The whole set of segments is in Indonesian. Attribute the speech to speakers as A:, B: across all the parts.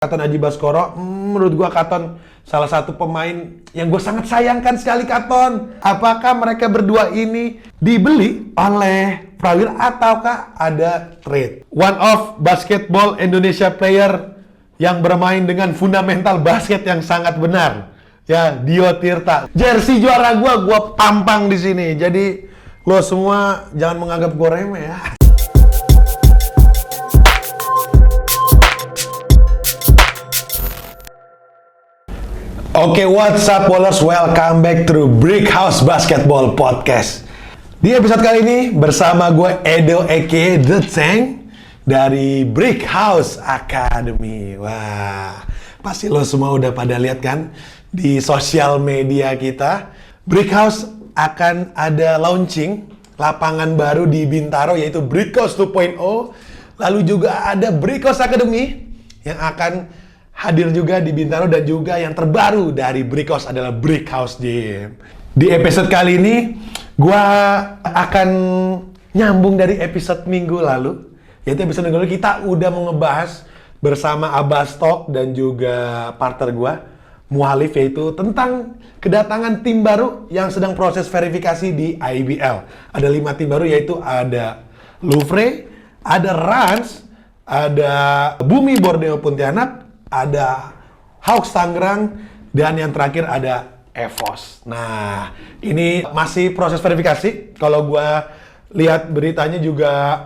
A: Katon Aji Baskoro, menurut gua Katon salah satu pemain yang gue sangat sayangkan sekali Katon. Apakah mereka berdua ini dibeli oleh Prawira ataukah ada trade? One of basketball Indonesia player yang bermain dengan fundamental basket yang sangat benar. Ya, Dio Tirta. Jersey juara gua pampang di sini. Jadi lo semua jangan menganggap gue remeh ya. Oke, what's up ballers? Welcome back to Brick House Basketball Podcast. Di episode kali ini bersama gue Edo aka The Tank dari Brick House Academy. Wah, pasti lo semua udah pada lihat kan di sosial media kita. Brick House akan ada launching lapangan baru di Bintaro yaitu Brick House 2.0. Lalu juga ada Brick House Academy yang akan hadir juga di Bintaro, dan juga yang terbaru dari Brick House adalah Brick House Gym. Di episode kali ini, gua akan nyambung dari episode minggu lalu. Yaitu episode minggu lalu kita udah mau ngebahas bersama Abbas Talk dan juga partner gua, Muhalif, yaitu tentang kedatangan tim baru yang sedang proses verifikasi di IBL. Ada 5 tim baru, yaitu ada Louvre, ada Rans, ada Bumi Borneo Pontianak, ada Hawks Tangerang, dan yang terakhir ada EVOS. Nah, ini masih proses verifikasi. Kalau gua lihat beritanya juga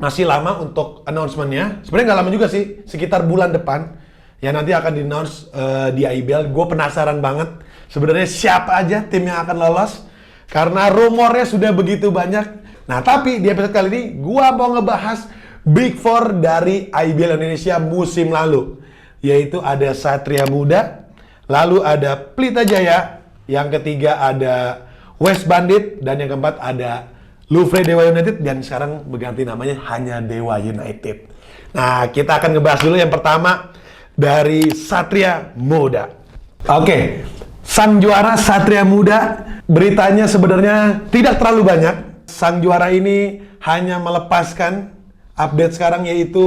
A: masih lama untuk announcement-nya. Sebenarnya nggak lama juga sih, sekitar bulan depan. Ya nanti akan di-announce di IBL. Gue penasaran banget sebenarnya siapa aja tim yang akan lolos. Karena rumornya sudah begitu banyak. Nah, tapi di episode kali ini gua mau ngebahas Big Four dari IBL Indonesia musim lalu. Yaitu ada Satria Muda, lalu ada Pelita Jaya, yang ketiga ada West Bandit, dan yang keempat ada Louvre Dewa United, dan sekarang berganti namanya hanya Dewa United. Nah, kita akan ngebahas dulu yang pertama dari Satria Muda. Oke, sang juara Satria Muda, beritanya sebenarnya tidak terlalu banyak. Sang juara ini hanya melepaskan update sekarang, yaitu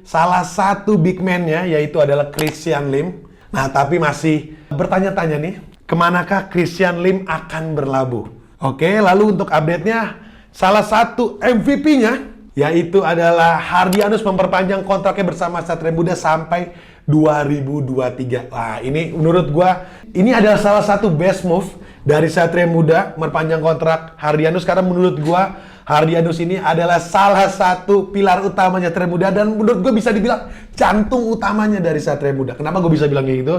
A: salah satu big man-nya, yaitu adalah Christian Lim. Nah, tapi masih bertanya-tanya nih, kemanakah Christian Lim akan berlabuh? Oke, lalu untuk update-nya, salah satu MVP-nya, yaitu adalah Hardianus memperpanjang kontraknya bersama Satria Muda sampai 2023. Wah, ini menurut gua, ini adalah salah satu best move dari Satria Muda, memperpanjang kontrak Hardianus, karena menurut gua, Hardianus ini adalah salah satu pilar utamanya Satria Muda, dan menurut gue bisa dibilang jantung utamanya dari Satria Muda. Kenapa gue bisa bilang kayak gitu?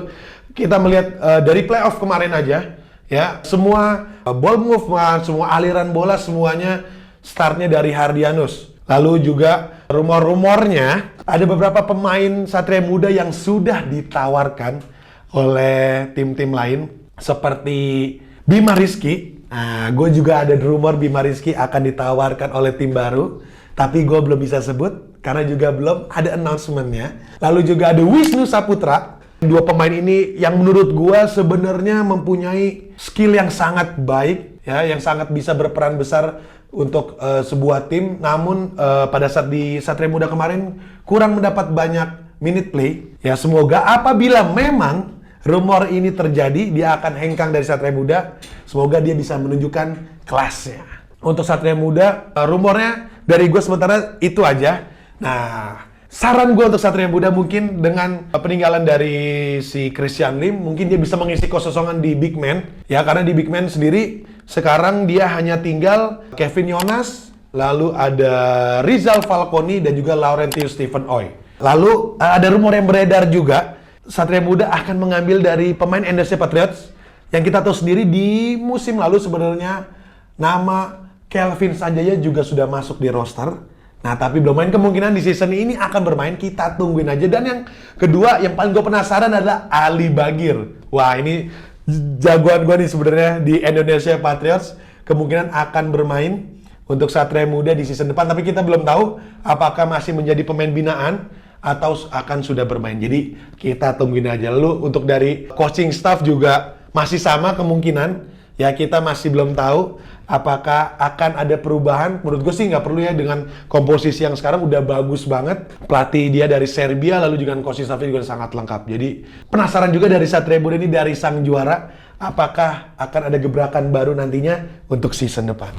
A: Kita melihat dari playoff kemarin aja, ya, semua ball movement, semua aliran bola, semuanya startnya dari Hardianus. Lalu juga rumor-rumornya ada beberapa pemain Satria Muda yang sudah ditawarkan oleh tim-tim lain seperti Bima Rizky. Nah, gue juga ada rumor Bima Rizky akan ditawarkan oleh tim baru, tapi gue belum bisa sebut karena juga belum ada announcement-nya. Lalu juga ada Wisnu Saputra. Dua pemain ini yang menurut gue sebenarnya mempunyai skill yang sangat baik, ya, yang sangat bisa berperan besar untuk sebuah tim. Namun pada saat di Satria Muda kemarin kurang mendapat banyak minute play. Ya, semoga apabila memang rumor ini terjadi, dia akan hengkang dari Satria Muda. Semoga dia bisa menunjukkan kelasnya. Untuk Satria Muda, rumornya dari gue sementara itu aja. Nah, saran gue untuk Satria Muda mungkin dengan peninggalan dari si Christian Lim, mungkin dia bisa mengisi kekosongan di big man. Ya, karena di big man sendiri, sekarang dia hanya tinggal Kevin Yonas, lalu ada Rizal Falconi, dan juga Laurentius Stephen Oy. Lalu ada rumor yang beredar juga, Satria Muda akan mengambil dari pemain NDC Patriots yang kita tahu sendiri di musim lalu sebenarnya nama Kelvin Sanjaya juga sudah masuk di roster. Nah, tapi belum main, kemungkinan di season ini akan bermain, kita tungguin aja. Dan yang kedua, yang paling gue penasaran adalah Ali Bagir. Wah, ini jagoan gue nih sebenarnya di Indonesia Patriots, kemungkinan akan bermain untuk Satria Muda di season depan, tapi kita belum tahu apakah masih menjadi pemain binaan atau akan sudah bermain. Jadi kita tungguin aja. Lalu untuk dari coaching staff juga masih sama kemungkinan, Ya kita masih belum tahu apakah akan ada perubahan. Menurut gue sih nggak perlu ya, dengan komposisi yang sekarang udah bagus banget. Pelatih dia dari Serbia, lalu juga coaching staff juga sangat lengkap. Jadi penasaran juga dari Satria Muda ini, dari sang juara, apakah akan ada gebrakan baru nantinya untuk season depan.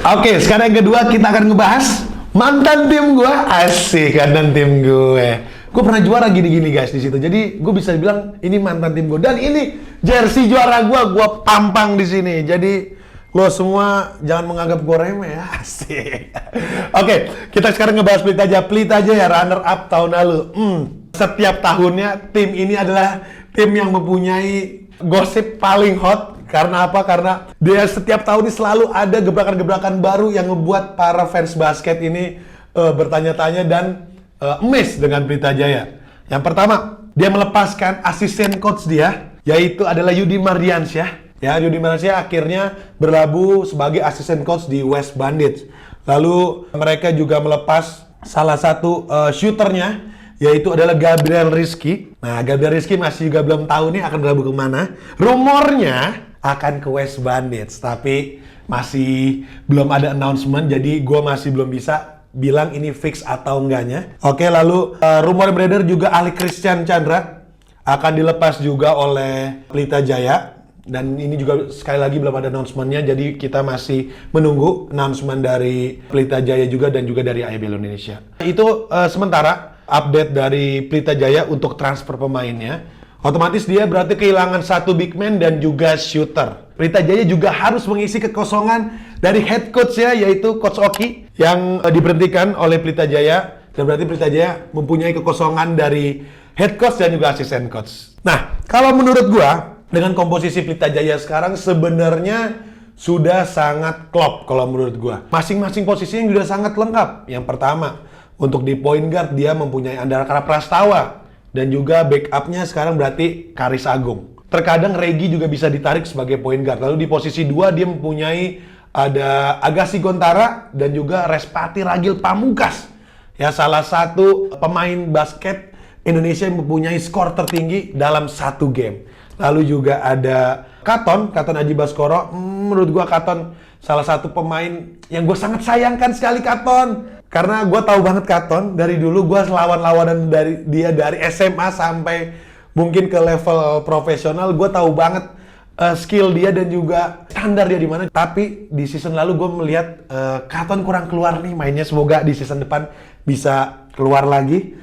A: Oke, sekarang yang kedua kita akan ngebahas mantan tim gue. Asik, mantan tim gue. Gue pernah juara gini-gini guys di situ. Jadi gue bisa bilang ini mantan tim gue. Dan ini jersey juara gue pampang di sini. Jadi lo semua jangan menganggap gue remeh ya. Asik. Oke, kita sekarang ngebahas Pelita Jaya. Pelita Jaya runner up tahun lalu. Setiap tahunnya tim ini adalah tim yang mempunyai gosip paling hot. Karena apa? Karena dia setiap tahun ini selalu ada gebrakan-gebrakan baru yang membuat para fans basket ini bertanya-tanya dan emes dengan Pelita Jaya. Yang pertama, dia melepaskan asisten coach dia, yaitu adalah Yudi Mardiansyah. Ya, Yudi Mardiansyah akhirnya berlabuh sebagai asisten coach di West Bandits. Lalu mereka juga melepas salah satu shooternya, yaitu adalah Gabriel Rizky. Nah, Gabriel Rizky masih juga belum tahu nih akan berlabuh kemana. Rumornya akan ke West Bandits, tapi masih belum ada announcement, jadi gue masih belum bisa bilang ini fix atau enggaknya. Oke, lalu rumor beredar juga Ali Christian Chandra akan dilepas juga oleh Pelita Jaya. Dan ini juga sekali lagi belum ada announcement-nya, jadi kita masih menunggu announcement dari Pelita Jaya juga dan juga dari IBL Indonesia. Itu sementara update dari Pelita Jaya untuk transfer pemainnya. Otomatis dia berarti kehilangan satu big man dan juga shooter. Pelita Jaya juga harus mengisi kekosongan dari head coach ya, yaitu Coach Oki yang diberhentikan oleh Pelita Jaya. Dan berarti Pelita Jaya mempunyai kekosongan dari head coach dan juga asisten coach. Nah, kalau menurut gua, dengan komposisi Pelita Jaya sekarang sebenarnya sudah sangat klop kalau menurut gua. Masing-masing posisinya sudah sangat lengkap. Yang pertama, untuk di point guard dia mempunyai Andakara Prastawa. Dan juga backupnya sekarang berarti Karis Agung. Terkadang Regi juga bisa ditarik sebagai point guard. Lalu di posisi 2 dia mempunyai ada Agassi Gontara dan juga Respati Ragil Pamungkas. Ya, salah satu pemain basket Indonesia yang mempunyai skor tertinggi dalam satu game. Lalu juga ada Katon Aji Baskoro. Menurut gua Katon salah satu pemain yang gue sangat sayangkan sekali, Katon. Karena gue tahu banget Katon, dari dulu gue lawan-lawanan dari dia dari SMA sampai mungkin ke level profesional. Gue tahu banget skill dia dan juga standar dia di mana. Tapi di season lalu gue melihat Katon kurang keluar nih mainnya. Semoga di season depan bisa keluar lagi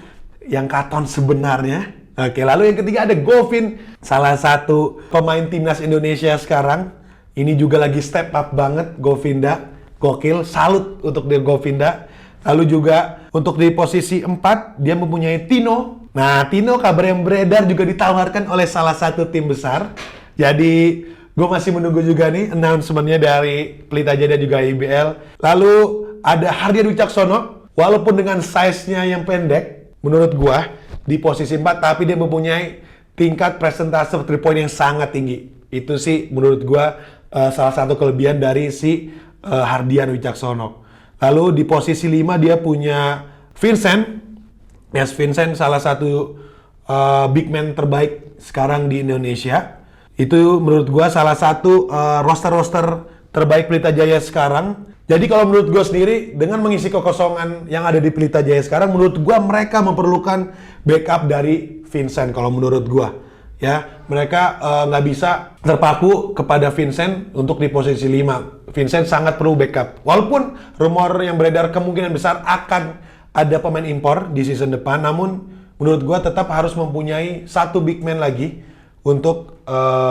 A: yang Katon sebenarnya. Oke, lalu yang ketiga ada Govin, salah satu pemain timnas Indonesia sekarang. Ini juga lagi step up banget, Govinda. Gokil, salut untuk dia Govinda. Lalu juga untuk di posisi 4 dia mempunyai Tino. Nah, Tino kabar yang beredar juga ditawarkan oleh salah satu tim besar. Jadi gue masih menunggu juga nih announcement-nya dari Pelita Jaya dan juga IBL. Lalu ada Hardian Wicaksono, walaupun dengan size-nya yang pendek menurut gue di posisi 4, tapi dia mempunyai tingkat presentase 3 point yang sangat tinggi. Itu sih menurut gue salah satu kelebihan dari si Hardian Wicaksono. Lalu di posisi 5 dia punya Vincent. Yes, Vincent salah satu big man terbaik sekarang di Indonesia. Itu menurut gua salah satu roster-roster terbaik Pelita Jaya sekarang. Jadi kalau menurut gua sendiri, dengan mengisi kekosongan yang ada di Pelita Jaya sekarang, menurut gua mereka memerlukan backup dari Vincent kalau menurut gua. Ya, mereka nggak bisa terpaku kepada Vincent untuk di posisi 5. Vincent sangat perlu backup. Walaupun rumor yang beredar kemungkinan besar akan ada pemain impor di season depan, namun menurut gua tetap harus mempunyai satu big man lagi untuk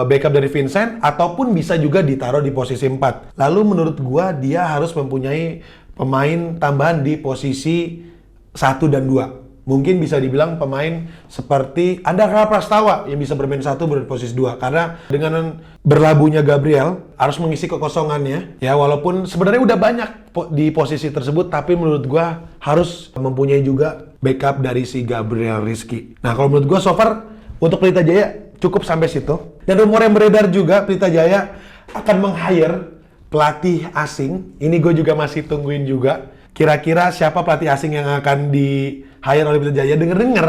A: backup dari Vincent, ataupun bisa juga ditaruh di posisi 4. Lalu menurut gua dia harus mempunyai pemain tambahan di posisi 1 dan 2. Mungkin bisa dibilang pemain seperti Andakara Prastawa yang bisa bermain 1 bermain posisi 2. Karena dengan berlabuhnya Gabriel harus mengisi kekosongannya. Ya, walaupun sebenarnya udah banyak di posisi tersebut, tapi menurut gua harus mempunyai juga backup dari si Gabriel Rizky. Nah, kalau menurut gua so far untuk Pelita Jaya cukup sampai situ. Dan rumor yang beredar juga Pelita Jaya akan meng-hire pelatih asing. Ini gue juga masih tungguin juga. Kira-kira siapa pelatih asing yang akan di-hire oleh Pelita Jaya? Denger-denger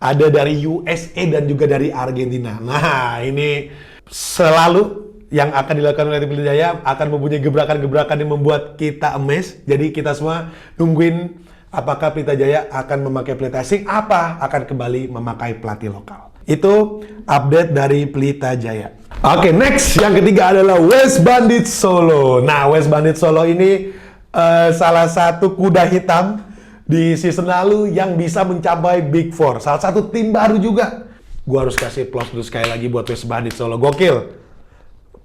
A: ada dari USA dan juga dari Argentina. Nah, ini selalu yang akan dilakukan oleh tim Pelita Jaya akan mempunyai gebrakan-gebrakan yang membuat kita amazed. Jadi kita semua nungguin apakah Pelita Jaya akan memakai pelatih asing, apa akan kembali memakai pelatih lokal. Itu update dari Pelita Jaya. Oke, next yang ketiga adalah West Bandit Solo. Nah, West Bandit Solo ini salah satu kuda hitam di season lalu yang bisa mencapai Big Four. Salah satu tim baru juga. Gua harus kasih plus dulu sekali lagi buat West Bandit Solo. Gokil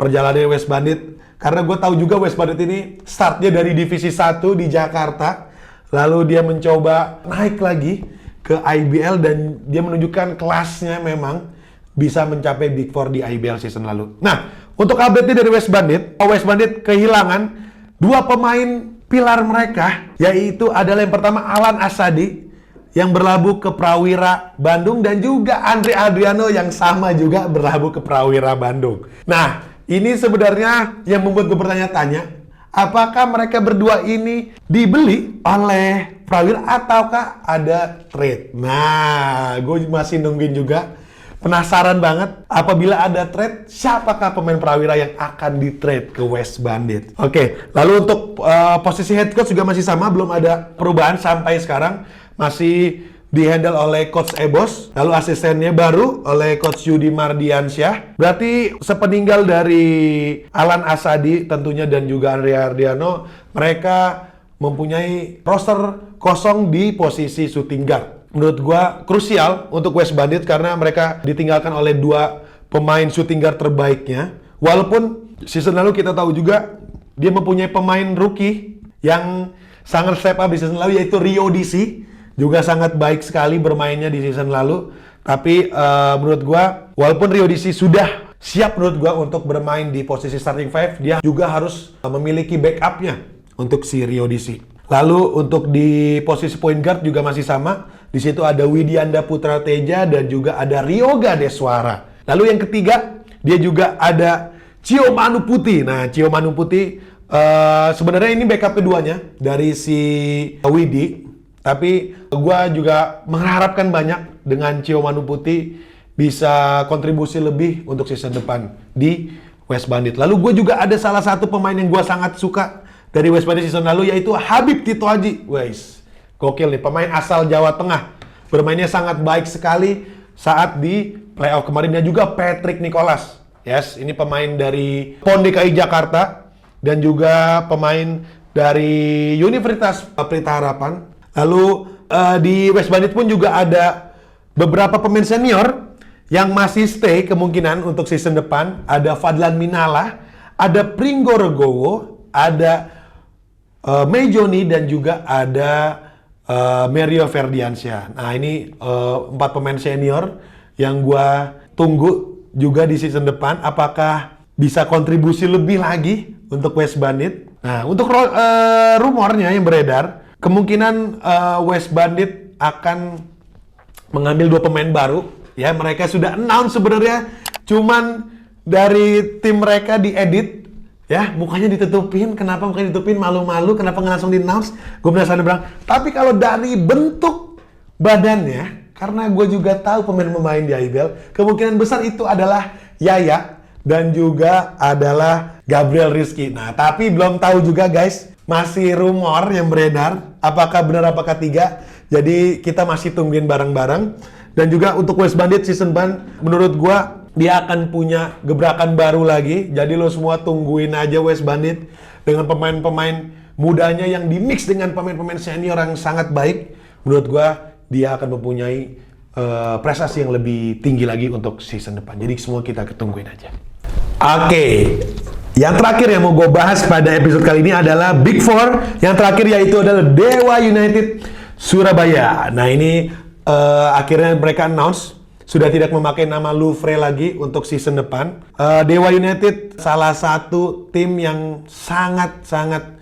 A: perjalanan West Bandit. Karena gue tahu juga West Bandit ini startnya dari Divisi 1 di Jakarta. Lalu dia mencoba naik lagi ke IBL dan dia menunjukkan kelasnya memang bisa mencapai Big Four di IBL season lalu. Nah, untuk update-nya dari West Bandit kehilangan dua pemain pilar mereka, yaitu adalah yang pertama Alan Asadi yang berlabuh ke Prawira Bandung dan juga Andre Adriano yang sama juga berlabuh ke Prawira Bandung. Nah, ini sebenarnya yang membuat gue bertanya-tanya, apakah mereka berdua ini dibeli oleh Prawira ataukah ada trade? Nah, gue masih nungguin juga. Penasaran banget, apabila ada trade, siapakah pemain Prawira yang akan di-trade ke West Bandit? Oke, lalu untuk posisi head coach juga masih sama, belum ada perubahan sampai sekarang. Masih di-handle oleh Coach Ebos, lalu asistennya baru oleh Coach Yudi Mardiansyah. Berarti sepeninggal dari Alan Asadi tentunya dan juga Andre Ardiano, mereka mempunyai roster kosong di posisi shooting guard. Menurut gua krusial untuk West Bandit karena mereka ditinggalkan oleh dua pemain shooting guard terbaiknya. Walaupun season lalu kita tahu juga dia mempunyai pemain rookie yang sangat step up di season lalu, yaitu Rio DC. Juga sangat baik sekali bermainnya di season lalu. Tapi menurut gua walaupun Rio DC sudah siap menurut gua untuk bermain di posisi starting five, dia juga harus memiliki backupnya untuk si Rio DC. Lalu untuk di posisi point guard juga masih sama. Di situ ada Widianda Putra Teja dan juga ada Ryoga Deswara. Lalu yang ketiga, dia juga ada Cio Manu Putih. Nah, Cio Manu Putih sebenarnya ini backup keduanya dari si Widi. Tapi gua juga mengharapkan banyak dengan Cio Manu Putih bisa kontribusi lebih untuk season depan di West Bandit. Lalu gue juga ada salah satu pemain yang gua sangat suka dari West Bandit season lalu, yaitu Habib Tito Haji. Wes, gokil nih, pemain asal Jawa Tengah. Bermainnya sangat baik sekali saat di playoff kemarin. Dan juga Patrick Nicholas. Yes, ini pemain dari PON DKI Jakarta. Dan juga pemain dari Universitas Pelita Harapan. Lalu di West Bandit pun juga ada beberapa pemain senior yang masih stay kemungkinan untuk season depan. Ada Fadlan Minala, ada Pringgo Regowo, ada Mejoni dan juga ada Mario Ferdiansyah. Nah, ini 4 pemain senior yang gua tunggu juga di season depan. Apakah bisa kontribusi lebih lagi untuk West Bandit? Nah, untuk rumornya yang beredar, kemungkinan West Bandit akan mengambil 2 pemain baru. Ya, mereka sudah announce sebenarnya, cuman dari tim mereka diedit. Ya, mukanya ditutupin. Kenapa mukanya ditutupin? Malu-malu. Kenapa nggak langsung di-announce? Gue penasaran bilang. Tapi kalau dari bentuk badannya, karena gue juga tahu pemain-pemain di IBL, kemungkinan besar itu adalah Yaya dan juga adalah Gabriel Rizky. Nah, tapi belum tahu juga guys. Masih rumor yang beredar. Apakah benar, apakah tidak. Jadi kita masih tungguin bareng-bareng. Dan juga untuk West Bandit season depan, menurut gue, dia akan punya gebrakan baru lagi. Jadi lo semua tungguin aja West Bandit dengan pemain-pemain mudanya yang dimix dengan pemain-pemain senior yang sangat baik. Menurut gua dia akan mempunyai prestasi yang lebih tinggi lagi untuk season depan. Jadi semua kita ketungguin aja. Oke. Yang terakhir yang mau gue bahas pada episode kali ini adalah Big Four. Yang terakhir yaitu adalah Dewa United Surabaya. Nah, ini akhirnya mereka announce sudah tidak memakai nama Louvre lagi untuk season depan. Dewa United salah satu tim yang sangat-sangat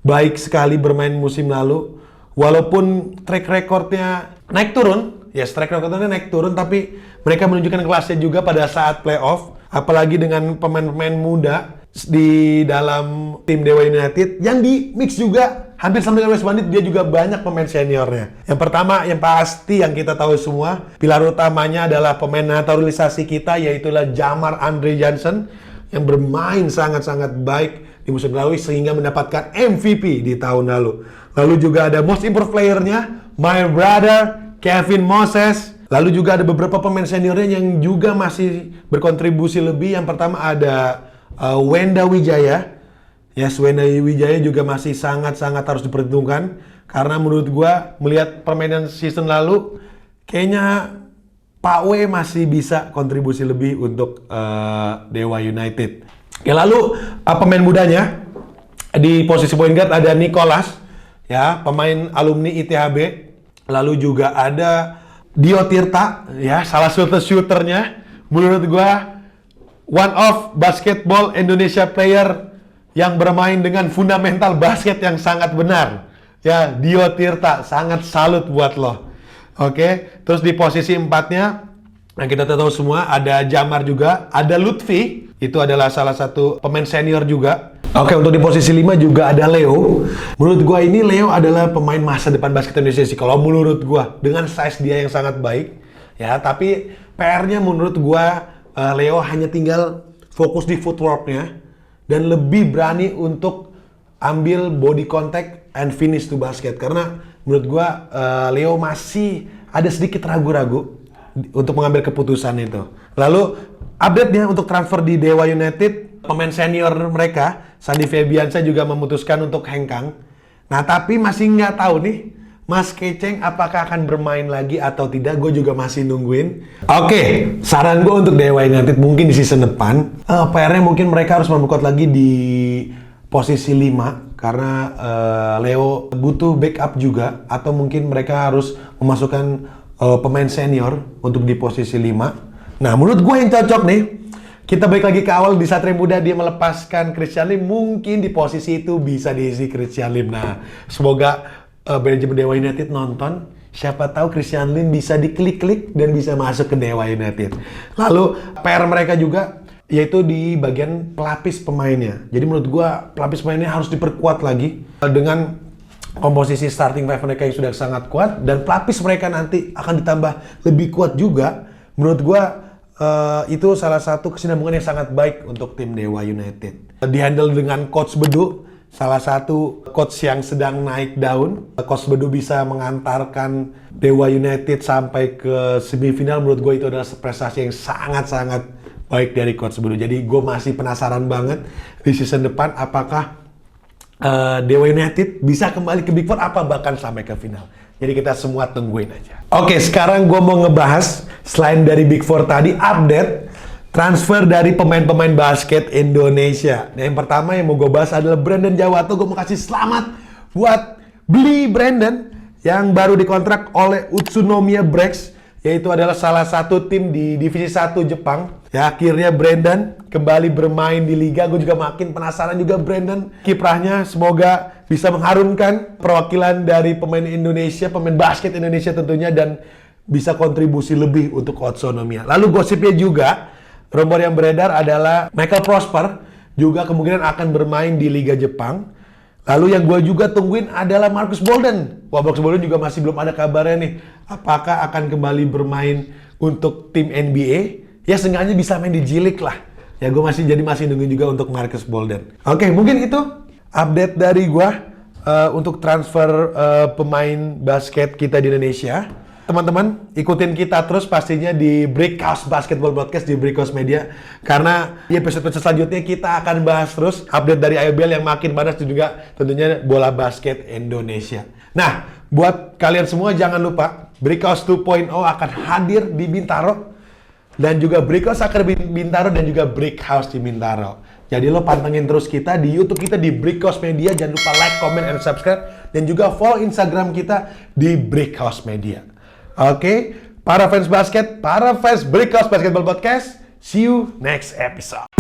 A: baik sekali bermain musim lalu. Walaupun track recordnya naik turun, track recordnya naik turun, tapi mereka menunjukkan kelasnya juga pada saat playoff. Apalagi dengan pemain-pemain muda di dalam tim Dewa United yang di mix juga hampir sama dengan West Bandit, dia juga banyak pemain seniornya. Yang pertama, yang pasti yang kita tahu semua, pilar utamanya adalah pemain naturalisasi kita, yaitulah Jamar Andre Johnson, yang bermain sangat-sangat baik di musim lalu sehingga mendapatkan MVP di tahun lalu. Lalu juga ada Most Improved Player-nya, my brother Kevin Moses. Lalu juga ada beberapa pemain seniornya yang juga masih berkontribusi lebih. Yang pertama ada Wenda Wijaya. Yes, Wenda Wijaya juga masih sangat-sangat harus diperhitungkan. Karena menurut gua melihat permainan season lalu, kayaknya Pak W masih bisa kontribusi lebih untuk Dewa United. Ya, lalu pemain mudanya di posisi point guard ada Nicholas, ya, pemain alumni ITHB. Lalu juga ada Dio Tirta, ya, salah satu shooternya. Menurut gua one of basketball Indonesia player yang bermain dengan fundamental basket yang sangat benar. Ya, Dio Tirta, sangat salut buat lo. Oke, terus di posisi 4-nya, yang kita tahu semua, ada Jamar juga, ada Lutfi, itu adalah salah satu pemain senior juga. Oke, untuk di posisi 5 juga ada Leo. Menurut gua ini Leo adalah pemain masa depan basket Indonesia sih, kalau menurut gua, dengan size dia yang sangat baik. Ya, tapi PR-nya menurut gua, Leo hanya tinggal fokus di footwork-nya, dan lebih berani untuk ambil body contact and finish to basket. Karena menurut gua Leo masih ada sedikit ragu-ragu untuk mengambil keputusan itu. Lalu update-nya untuk transfer di Dewa United, pemain senior mereka, Sandi Febiansyah juga memutuskan untuk hengkang. Nah, tapi masih nggak tahu nih, Mas Keceng apakah akan bermain lagi atau tidak, gue juga masih nungguin. Oke, saran gue untuk Dewa United mungkin di season depan, PR-nya mungkin mereka harus memperkuat lagi di posisi 5, karena Leo butuh backup juga, atau mungkin mereka harus memasukkan pemain senior untuk di posisi 5. Nah, menurut gue yang cocok nih, kita balik lagi ke awal di Satria Muda, dia melepaskan Christian Lim, mungkin di posisi itu bisa diisi Christian Lim. Nah, semoga manajemen Dewa United nonton, siapa tahu Christian Lim bisa diklik-klik dan bisa masuk ke Dewa United. Lalu PR mereka juga yaitu di bagian pelapis pemainnya. Jadi menurut gua pelapis pemainnya harus diperkuat lagi dengan komposisi starting five mereka yang sudah sangat kuat, dan pelapis mereka nanti akan ditambah lebih kuat juga. Menurut gua itu salah satu kesinambungan yang sangat baik untuk tim Dewa United. Dihandle dengan Coach Bedu, salah satu coach yang sedang naik daun. Coach Bedu bisa mengantarkan Dewa United sampai ke semifinal. Menurut gue itu adalah prestasi yang sangat-sangat baik dari Coach Bedu. Jadi gue masih penasaran banget di season depan apakah Dewa United bisa kembali ke Big Four, apa bahkan sampai ke final. Jadi kita semua tungguin aja. Oke, sekarang gue mau ngebahas selain dari Big Four tadi, update transfer dari pemain-pemain basket Indonesia. Nah, yang pertama yang mau gue bahas adalah Brandon Jawato. Gue mau kasih selamat buat Bli Brandon yang baru dikontrak oleh Utsunomiya Breaks, yaitu adalah salah satu tim di Divisi 1 Jepang. Ya, akhirnya Brandon kembali bermain di liga. Gue juga makin penasaran juga Brandon kiprahnya. Semoga bisa mengharumkan perwakilan dari pemain Indonesia, pemain basket Indonesia tentunya, dan bisa kontribusi lebih untuk Utsunomiya. Lalu gosipnya juga, rumor yang beredar adalah Michael Prosper juga kemungkinan akan bermain di Liga Jepang. Lalu yang gue juga tungguin adalah Marcus Bolden. Wah, Marcus Bolden juga masih belum ada kabarnya nih. Apakah akan kembali bermain untuk tim NBA? Ya, seenggaknya bisa main di G-League lah. Ya, gue masih nungguin juga untuk Marcus Bolden. Oke, mungkin itu update dari gue untuk transfer pemain basket kita di Indonesia. Teman-teman, ikutin kita terus pastinya di Brickhouse Basketball Podcast di Brickhouse Media. Karena di episode-episode selanjutnya kita akan bahas terus update dari IBL yang makin panas, dan juga tentunya bola basket Indonesia. Nah, buat kalian semua jangan lupa Brickhouse 2.0 akan hadir di Bintaro. Dan juga Brickhouse akan di Bintaro, dan juga Brickhouse di Bintaro. Jadi lo pantengin terus kita di YouTube kita di Brickhouse Media. Jangan lupa like, comment, and subscribe. Dan juga follow Instagram kita di Brickhouse Media. Oke, para fans basket, para fans Brickhouse Basketball Podcast, see you next episode.